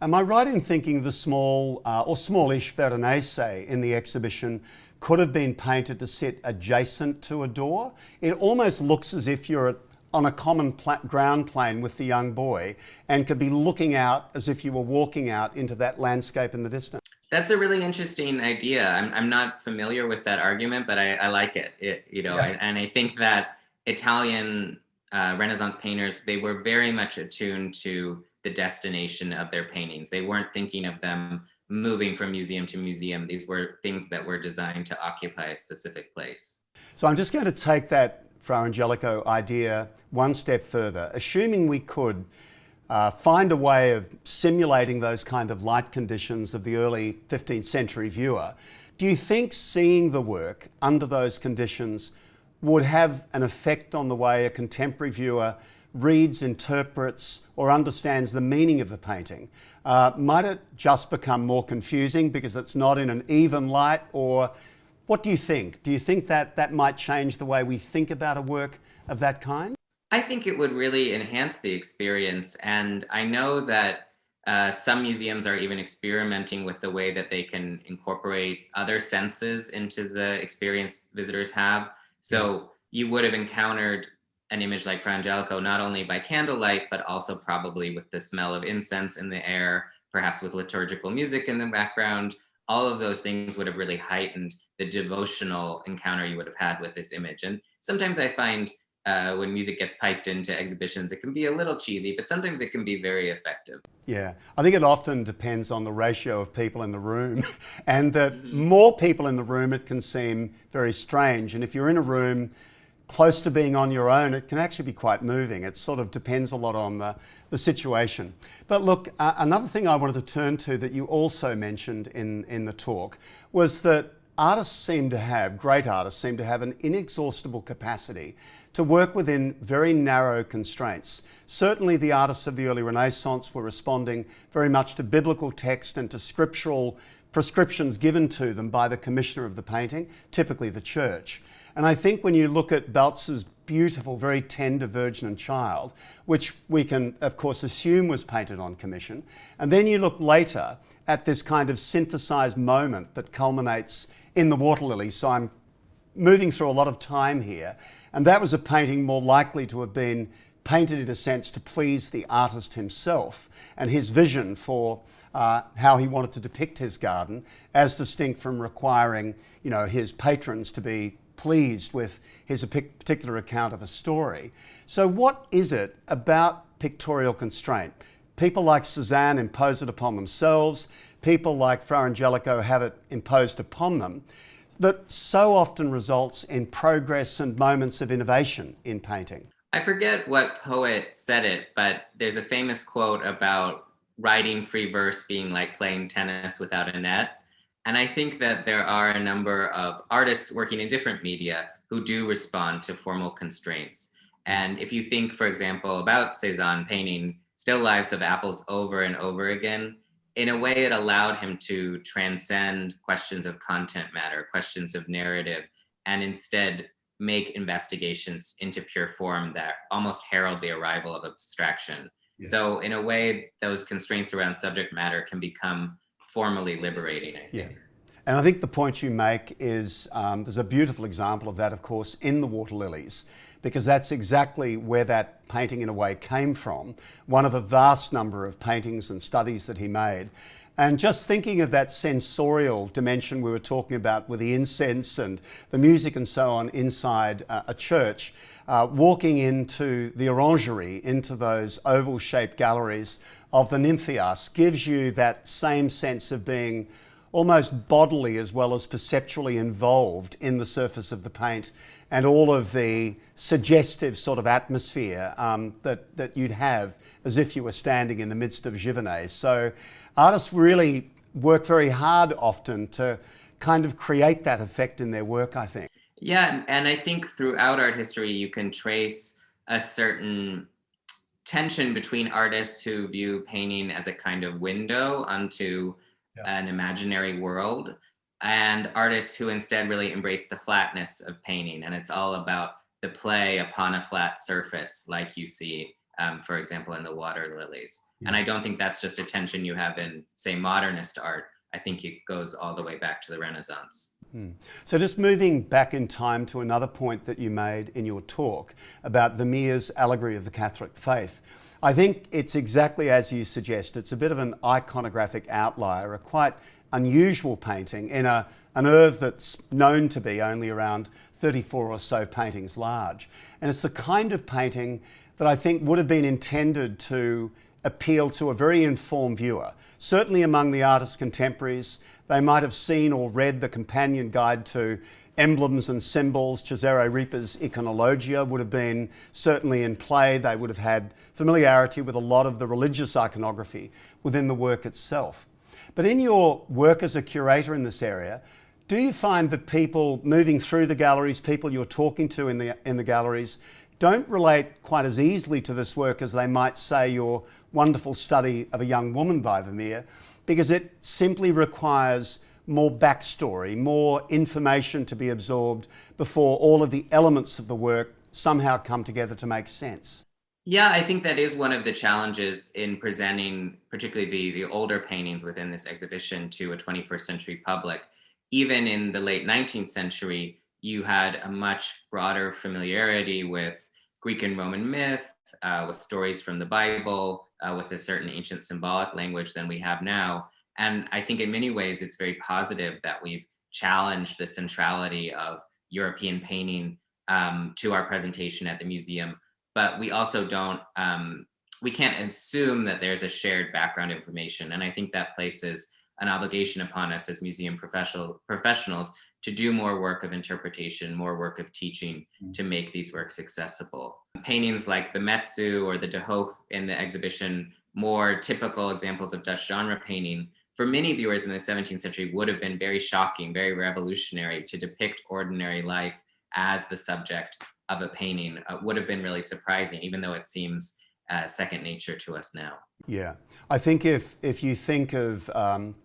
Speaker 1: Am I right in thinking the small or smallish Veronese in the exhibition could have been painted to sit adjacent to a door? It almost looks as if you're on a common ground plane with the young boy and could be looking out as if you were walking out into that landscape in the distance.
Speaker 2: That's a really interesting idea. I'm not familiar with that argument, but I like it. And I think that Italian Renaissance painters, they were very much attuned to the destination of their paintings. They weren't thinking of them moving from museum to museum. These were things that were designed to occupy a specific place.
Speaker 1: So I'm just going to take that Frangelico idea one step further. Assuming we could find a way of simulating those kind of light conditions of the early 15th century viewer, do you think seeing the work under those conditions would have an effect on the way a contemporary viewer reads, interprets, or understands the meaning of the painting? Might it just become more confusing because it's not in an even light? Or what do you think? Do you think that that might change the way we think about a work of that kind?
Speaker 2: I think it would really enhance the experience. And I know that some museums are even experimenting with the way that they can incorporate other senses into the experience visitors have. So you would have encountered an image like Frangelico not only by candlelight, but also probably with the smell of incense in the air, perhaps with liturgical music in the background. All of those things would have really heightened the devotional encounter you would have had with this image. And sometimes I find when music gets piped into exhibitions, it can be a little cheesy, but sometimes it can be very effective.
Speaker 1: Yeah, I think it often depends on the ratio of people in the room, and that more people in the room, it can seem very strange. And if you're in a room close to being on your own, it can actually be quite moving. It sort of depends a lot on the situation. But look, another thing I wanted to turn to that you also mentioned in the talk was that great artists seem to have an inexhaustible capacity to work within very narrow constraints. Certainly the artists of the early Renaissance were responding very much to biblical text and to scriptural prescriptions given to them by the commissioner of the painting, typically the church. And I think when you look at Baltz's beautiful, very tender Virgin and Child, which we can of course assume was painted on commission, and then you look later at this kind of synthesized moment that culminates in the Water Lilies. So I'm moving through a lot of time here, and that was a painting more likely to have been painted in a sense to please the artist himself and his vision for how he wanted to depict his garden, as distinct from requiring, his patrons to be pleased with his particular account of a story. So what is it about pictorial constraint? People like Cézanne impose it upon themselves. People like Frangelico have it imposed upon them, that so often results in progress and moments of innovation in painting.
Speaker 2: I forget what poet said it, but there's a famous quote about writing free verse being like playing tennis without a net. And I think that there are a number of artists working in different media who do respond to formal constraints. And if you think, for example, about Cézanne painting still lifes of apples over and over again, in a way it allowed him to transcend questions of content matter, questions of narrative, and instead make investigations into pure form that almost herald the arrival of abstraction. Yeah. So in a way, those constraints around subject matter can become formally liberating, I think.
Speaker 1: Yeah. And I think the point you make is, there's a beautiful example of that, of course, in the Water Lilies, because that's exactly where that painting in a way came from, one of a vast number of paintings and studies that he made. And just thinking of that sensorial dimension we were talking about with the incense and the music and so on inside a church, walking into the orangery, into those oval-shaped galleries of the Nymphaeus, gives you that same sense of being almost bodily as well as perceptually involved in the surface of the paint and all of the suggestive sort of atmosphere that you'd have as if you were standing in the midst of Giverny. So artists really work very hard often to kind of create that effect in their work, I think.
Speaker 2: Yeah, and I think throughout art history you can trace a certain tension between artists who view painting as a kind of window onto an imaginary world, and artists who instead really embrace the flatness of painting, and it's all about the play upon a flat surface, like you see, for example, in the Water Lilies. And I don't think that's just a tension you have in, say, modernist art. I think it goes all the way back to the Renaissance.
Speaker 1: So just moving back in time to another point that you made in your talk about Vermeer's Allegory of the Catholic Faith. I think it's exactly as you suggest. It's a bit of an iconographic outlier, a quite unusual painting in an oeuvre that's known to be only around 34 or so paintings large. And it's the kind of painting that I think would have been intended to appeal to a very informed viewer. Certainly among the artist's contemporaries, they might have seen or read the companion guide to emblems and symbols. Cesare Ripa's Iconologia would have been certainly in play. They would have had familiarity with a lot of the religious iconography within the work itself. But in your work as a curator in this area, do you find that people moving through the galleries, people you're talking to in the galleries, don't relate quite as easily to this work as they might say your wonderful study of a young woman by Vermeer, because it simply requires more backstory, more information to be absorbed before all of the elements of the work somehow come together to make sense?
Speaker 2: Yeah, I think that is one of the challenges in presenting particularly the older paintings within this exhibition to a 21st century public. Even in the late 19th century, you had a much broader familiarity with Greek and Roman myth, with stories from the Bible, with a certain ancient symbolic language than we have now. And I think in many ways, it's very positive that we've challenged the centrality of European painting to our presentation at the museum. But we also we can't assume that there's a shared background information. And I think that places an obligation upon us as museum professionals to do more work of interpretation, more work of teaching to make these works accessible. Paintings like the Metsu or the De Hoog in the exhibition, more typical examples of Dutch genre painting, for many viewers in the 17th century would have been very shocking, very revolutionary. To depict ordinary life as the subject of a painting would have been really surprising, even though it seems second nature to us now.
Speaker 1: Yeah, I think if you think of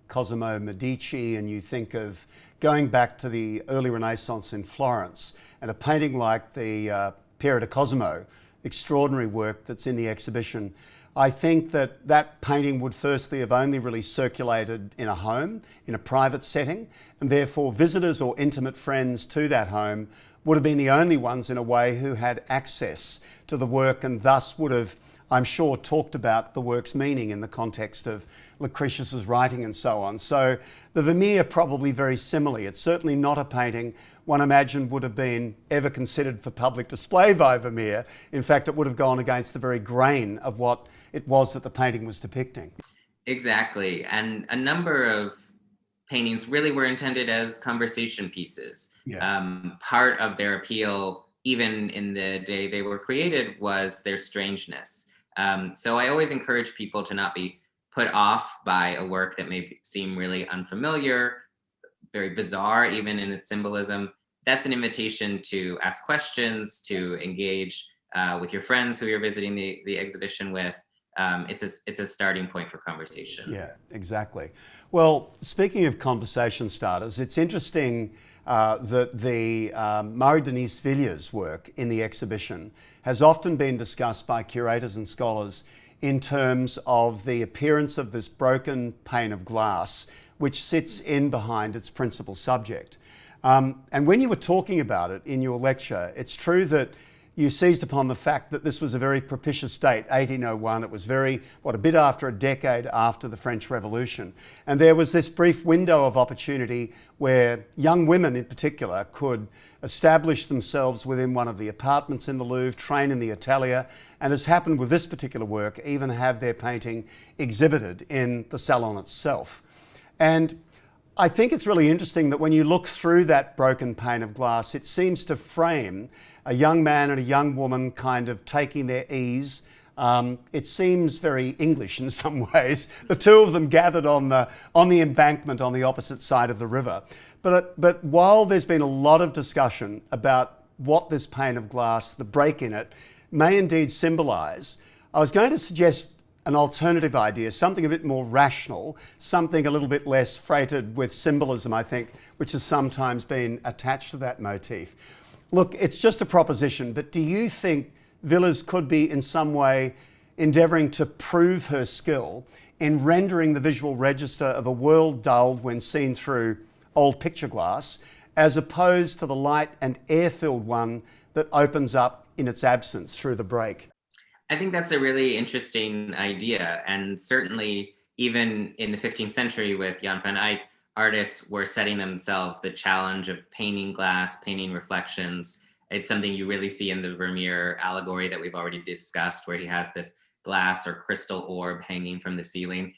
Speaker 1: Cosimo Medici and you think of going back to the early Renaissance in Florence and a painting like the Piero di Cosimo, extraordinary work that's in the exhibition, I think that that painting would firstly have only really circulated in a home, in a private setting, and therefore visitors or intimate friends to that home would have been the only ones in a way who had access to the work and thus would have, I'm sure, talked about the work's meaning in the context of Lucretius's writing and so on. So the Vermeer probably very similarly. It's certainly not a painting one imagined would have been ever considered for public display by Vermeer. In fact, it would have gone against the very grain of what it was that the painting was depicting.
Speaker 2: Exactly. And a number of paintings really were intended as conversation pieces.
Speaker 1: Yeah.
Speaker 2: Part of their appeal, even in the day they were created, was their strangeness. So I always encourage people to not be put off by a work that may seem really unfamiliar, very bizarre, even in its symbolism. That's an invitation to ask questions, to engage with your friends who you're visiting the exhibition with. It's a starting point for conversation.
Speaker 1: Yeah, exactly. Well, speaking of conversation starters, it's interesting that the Marie-Denise Villiers' work in the exhibition has often been discussed by curators and scholars in terms of the appearance of this broken pane of glass which sits in behind its principal subject. And when you were talking about it in your lecture, it's true that you seized upon the fact that this was a very propitious date, 1801. It was a bit after a decade after the French Revolution. And there was this brief window of opportunity where young women in particular could establish themselves within one of the apartments in the Louvre, train in the atelier, and as happened with this particular work, even have their painting exhibited in the salon itself. And I think it's really interesting that when you look through that broken pane of glass, it seems to frame a young man and a young woman kind of taking their ease. It seems very English in some ways, the two of them gathered on the embankment on the opposite side of the river. But while there's been a lot of discussion about what this pane of glass, the break in it, may indeed symbolise, I was going to suggest an alternative idea, something a bit more rational, something a little bit less freighted with symbolism, I think, which has sometimes been attached to that motif. Look, it's just a proposition, but do you think Villiers could be in some way endeavouring to prove her skill in rendering the visual register of a world dulled when seen through old picture glass, as opposed to the light and air-filled one that opens up in its absence through the break?
Speaker 2: I think that's a really interesting idea. And certainly, even in the 15th century with Jan van Eyck, artists were setting themselves the challenge of painting glass, painting reflections. It's something you really see in the Vermeer allegory that we've already discussed, where he has this glass or crystal orb hanging from the ceiling.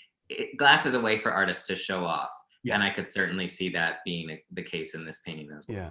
Speaker 2: Glass is a way for artists to show off.
Speaker 1: Yeah.
Speaker 2: And I could certainly see that being the case in this painting as well.
Speaker 1: Yeah.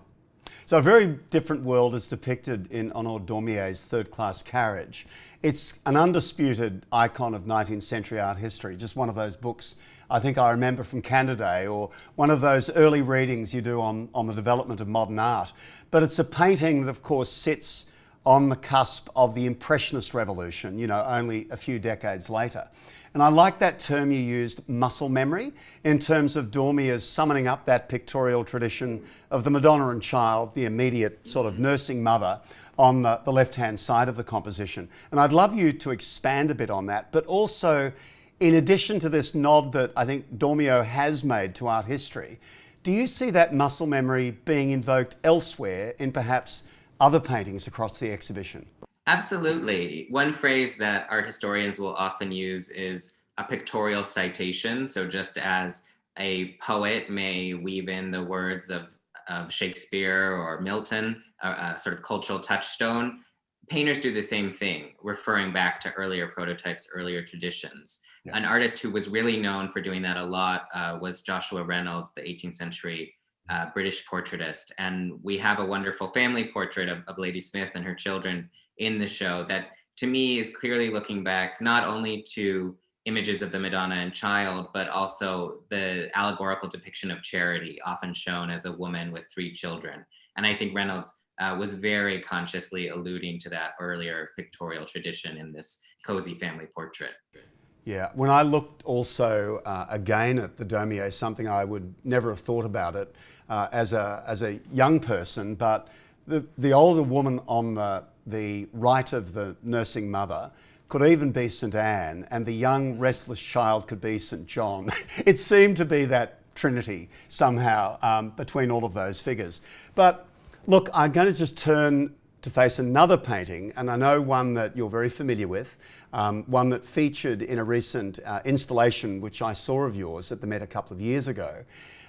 Speaker 1: So a very different world is depicted in Honor Dormier's Third Class Carriage. It's an undisputed icon of 19th century art history, just one of those books I think I remember from Canada, or one of those early readings you do on the development of modern art. But it's a painting that, of course, sits on the cusp of the Impressionist revolution, you know, only a few decades later. And I like that term you used, muscle memory, in terms of Dormier's summoning up that pictorial tradition of the Madonna and Child, the immediate sort of nursing mother, on the left-hand side of the composition. And I'd love you to expand a bit on that, but also, in addition to this nod that I think Dormier has made to art history, do you see that muscle memory being invoked elsewhere in perhaps other paintings across the exhibition?
Speaker 2: Absolutely. One phrase that art historians will often use is a pictorial citation. So just as a poet may weave in the words of Shakespeare or Milton, a sort of cultural touchstone, painters do the same thing, referring back to earlier prototypes, earlier traditions. Yeah. An artist who was really known for doing that a lot was Joshua Reynolds, the 18th century British portraitist. And we have a wonderful family portrait of Lady Smith and her children in the show that, to me, is clearly looking back not only to images of the Madonna and Child, but also the allegorical depiction of charity, often shown as a woman with 3 children. And I think Reynolds was very consciously alluding to that earlier pictorial tradition in this cozy family portrait.
Speaker 1: Yeah, when I looked also again at the Dormier, something I would never have thought about it as a young person, but the older woman on the right of the nursing mother could even be St. Anne, and the young restless child could be St. John. It seemed to be that trinity somehow between all of those figures. But look, I'm going to just turn to face another painting, and I know one that you're very familiar with, one that featured in a recent installation which I saw of yours at the Met a couple of years ago,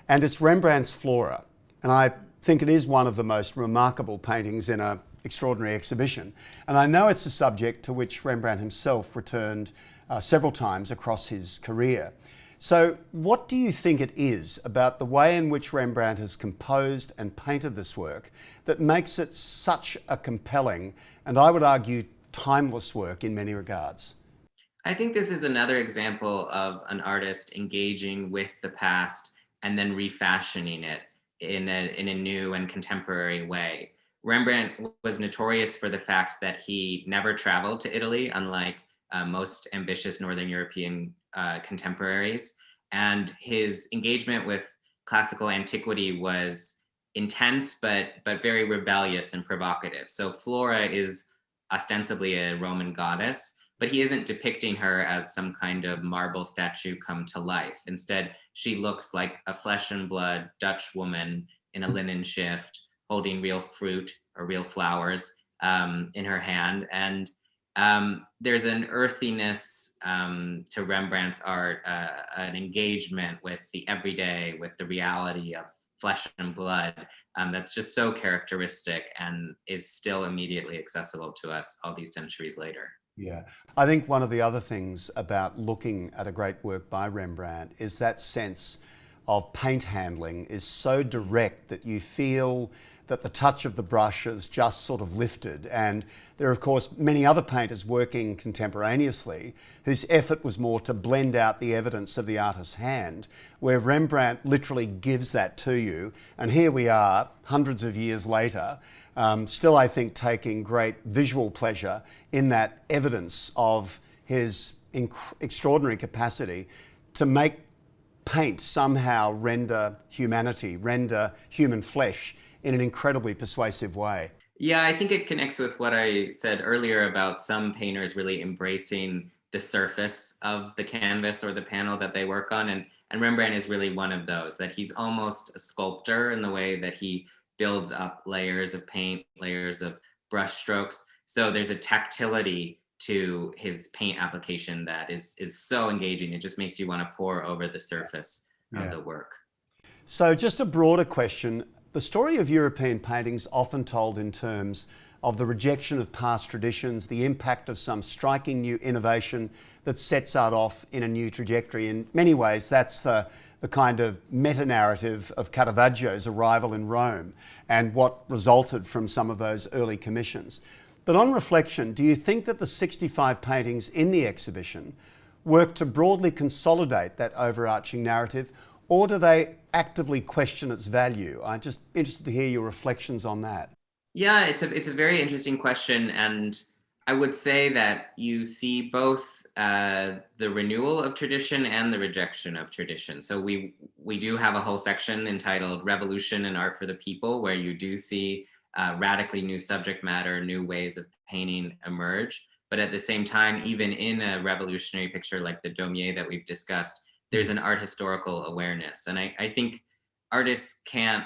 Speaker 1: and it's Rembrandt's Flora. And I think it is one of the most remarkable paintings in an extraordinary exhibition. And I know it's a subject to which Rembrandt himself returned several times across his career. So what do you think it is about the way in which Rembrandt has composed and painted this work that makes it such a compelling, and I would argue, timeless work in many regards?
Speaker 2: I think this is another example of an artist engaging with the past and then refashioning it in a new and contemporary way. Rembrandt was notorious for the fact that he never traveled to Italy, unlike most ambitious Northern European contemporaries. And his engagement with classical antiquity was intense, but very rebellious and provocative. So Flora is ostensibly a Roman goddess, but he isn't depicting her as some kind of marble statue come to life. Instead, she looks like a flesh and blood Dutch woman in a linen shift, holding real fruit or real flowers in her hand. And there's an earthiness to Rembrandt's art, an engagement with the everyday, with the reality of flesh and blood that's just so characteristic and is still immediately accessible to us all these centuries later.
Speaker 1: Yeah, I think one of the other things about looking at a great work by Rembrandt is that sense of paint handling is so direct that you feel that the touch of the brush is just sort of lifted. And there are, of course, many other painters working contemporaneously whose effort was more to blend out the evidence of the artist's hand, where Rembrandt literally gives that to you. And here we are, hundreds of years later, still, I think, taking great visual pleasure in that evidence of his extraordinary capacity to make paint somehow render humanity, render human flesh in an incredibly persuasive way.
Speaker 2: Yeah, I think it connects with what I said earlier about some painters really embracing the surface of the canvas or the panel that they work on. And Rembrandt is really one of those, that he's almost a sculptor in the way that he builds up layers of paint, layers of brush strokes. So there's a tactility to his paint application that is so engaging. It just makes you want to pore over the surface of the work.
Speaker 1: So just a broader question. The story of European painting is often told in terms of the rejection of past traditions, the impact of some striking new innovation that sets art off in a new trajectory. In many ways, that's the kind of meta-narrative of Caravaggio's arrival in Rome and what resulted from some of those early commissions. But on reflection, do you think that the 65 paintings in the exhibition work to broadly consolidate that overarching narrative, or do they actively question its value? I'm just interested to hear your reflections on that.
Speaker 2: Yeah, it's a very interesting question, and I would say that you see both the renewal of tradition and the rejection of tradition. So we do have a whole section entitled Revolution and Art for the People, where you do see radically new subject matter, new ways of painting emerge. But at the same time, even in a revolutionary picture like the Daumier that we've discussed, there's an art historical awareness. And I think artists can't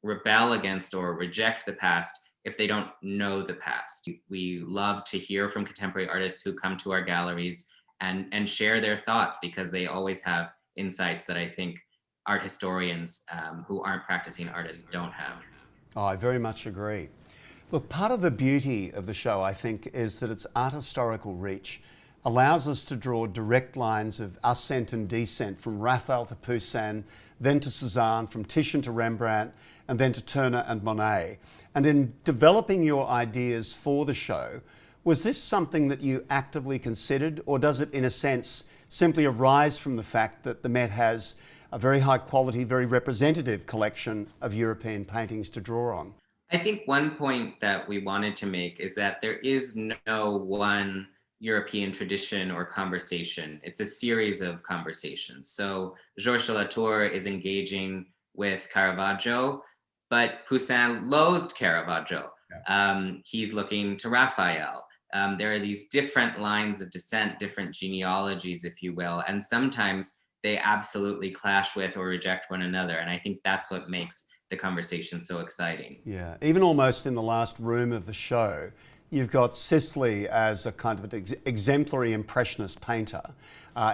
Speaker 2: rebel against or reject the past if they don't know the past. We love to hear from contemporary artists who come to our galleries and share their thoughts, because they always have insights that I think art historians who aren't practicing artists don't have.
Speaker 1: Oh, I very much agree. Look, part of the beauty of the show, I think, is that its art historical reach allows us to draw direct lines of ascent and descent from Raphael to Poussin, then to Cézanne, from Titian to Rembrandt, and then to Turner and Monet. And in developing your ideas for the show, was this something that you actively considered, or does it, in a sense, simply arise from the fact that the Met has a very high quality, very representative collection of European paintings to draw on?
Speaker 2: I think one point that we wanted to make is that there is no one European tradition or conversation. It's a series of conversations. So Georges de Latour is engaging with Caravaggio, but Poussin loathed Caravaggio. He's looking to Raphael. There are these different lines of descent, different genealogies, if you will, and sometimes they absolutely clash with or reject one another. And I think that's what makes the conversation so exciting.
Speaker 1: Yeah, even almost in the last room of the show, you've got Sisley as a kind of an exemplary Impressionist painter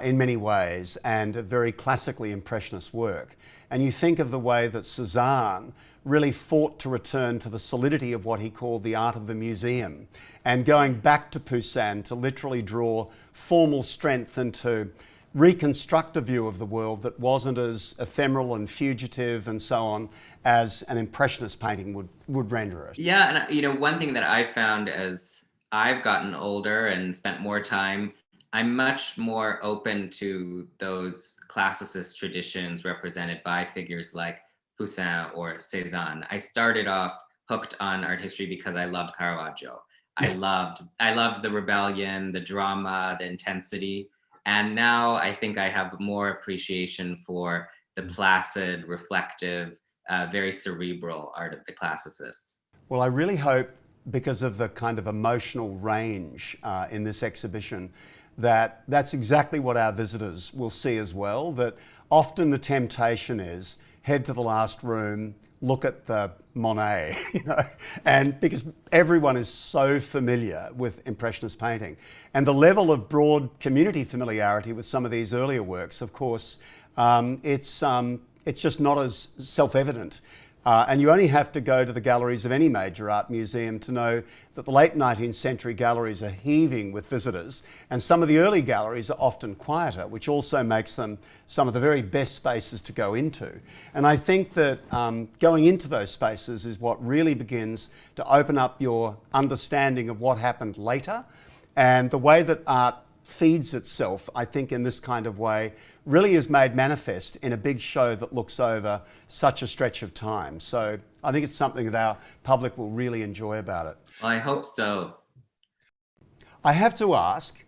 Speaker 1: in many ways, and a very classically Impressionist work. And you think of the way that Cézanne really fought to return to the solidity of what he called the art of the museum, and going back to Poussin to literally draw formal strength and to reconstruct a view of the world that wasn't as ephemeral and fugitive and so on as an Impressionist painting would render it.
Speaker 2: Yeah, and one thing that I've found as I've gotten older and spent more time, I'm much more open to those classicist traditions represented by figures like Poussin or Cézanne. I started off hooked on art history because I loved Caravaggio. I loved the rebellion, the drama, the intensity. And now I think I have more appreciation for the placid, reflective, very cerebral art of the classicists.
Speaker 1: Well, I really hope, because of the kind of emotional range in this exhibition, that's exactly what our visitors will see as well, that often the temptation is head to the last room, look at the Monet, and because everyone is so familiar with Impressionist painting. And the level of broad community familiarity with some of these earlier works, of course, it's just not as self-evident. And you only have to go to the galleries of any major art museum to know that the late 19th century galleries are heaving with visitors, and some of the early galleries are often quieter, which also makes them some of the very best spaces to go into. And I think that going into those spaces is what really begins to open up your understanding of what happened later, and the way that art feeds itself, I think, in this kind of way, really is made manifest in a big show that looks over such a stretch of time. So I think it's something that our public will really enjoy about it.
Speaker 2: Well, I hope so.
Speaker 1: I have to ask,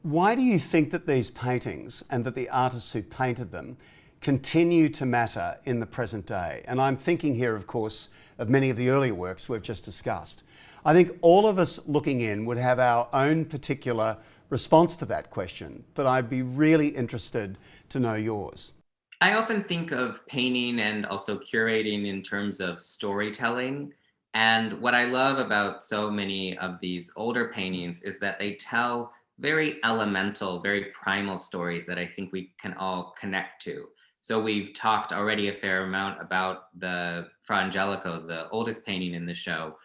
Speaker 1: why do you think that these paintings and that the artists who painted them continue to matter in the present day? And I'm thinking here, of course, of many of the earlier works we've just discussed. I think all of us looking in would have our own particular response to that question, but I'd be really interested to know yours.
Speaker 2: I often think of painting and also curating in terms of storytelling. And what I love about so many of these older paintings is that they tell very elemental, very primal stories that I think we can all connect to. So we've talked already a fair amount about the Frangelico, the oldest painting in the show,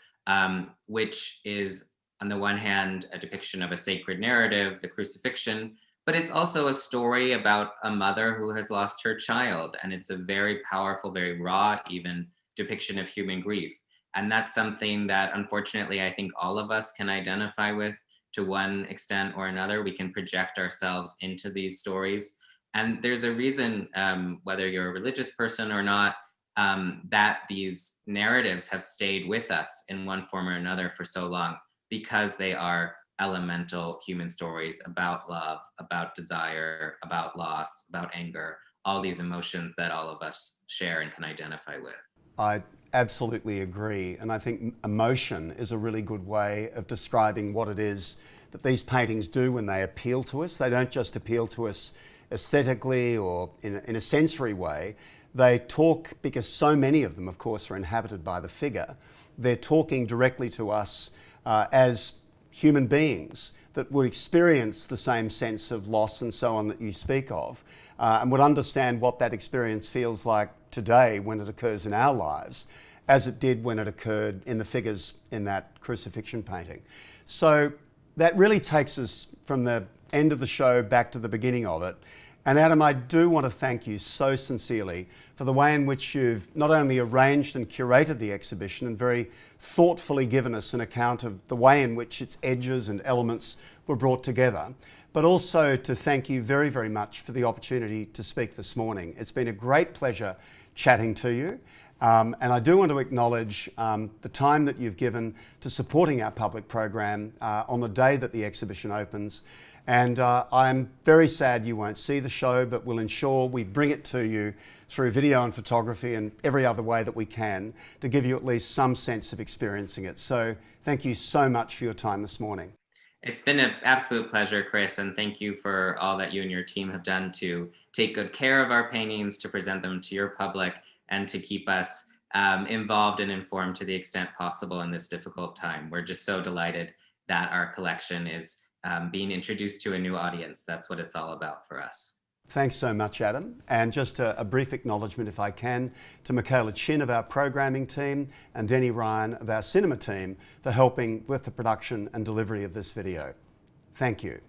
Speaker 2: which is on the one hand a depiction of a sacred narrative, the Crucifixion, but it's also a story about a mother who has lost her child. And it's a very powerful, very raw, even depiction of human grief. And that's something that unfortunately I think all of us can identify with to one extent or another. We can project ourselves into these stories. And there's a reason, whether you're a religious person or not, that these narratives have stayed with us in one form or another for so long, because they are elemental human stories about love, about desire, about loss, about anger, all these emotions that all of us share and can identify with.
Speaker 1: I absolutely agree. And I think emotion is a really good way of describing what it is that these paintings do when they appeal to us. They don't just appeal to us aesthetically or in a sensory way. They talk, because so many of them, of course, are inhabited by the figure. They're talking directly to us as human beings that would experience the same sense of loss and so on that you speak of, and would understand what that experience feels like today when it occurs in our lives, as it did when it occurred in the figures in that Crucifixion painting. So that really takes us from the end of the show back to the beginning of it. And Adam, I do want to thank you so sincerely for the way in which you've not only arranged and curated the exhibition and very thoughtfully given us an account of the way in which its edges and elements were brought together, but also to thank you very, very much for the opportunity to speak this morning. It's been a great pleasure chatting to you. And I do want to acknowledge the time that you've given to supporting our public program on the day that the exhibition opens. And I'm very sad you won't see the show, but we'll ensure we bring it to you through video and photography and every other way that we can to give you at least some sense of experiencing it. So thank you so much for your time this morning.
Speaker 2: It's been an absolute pleasure, Chris, and thank you for all that you and your team have done to take good care of our paintings, to present them to your public, and to keep us involved and informed to the extent possible in this difficult time. We're just so delighted that our collection is being introduced to a new audience. That's what it's all about for us.
Speaker 1: Thanks so much, Adam. And just a brief acknowledgement, if I can, to Michaela Chin of our programming team and Denny Ryan of our cinema team for helping with the production and delivery of this video. Thank you.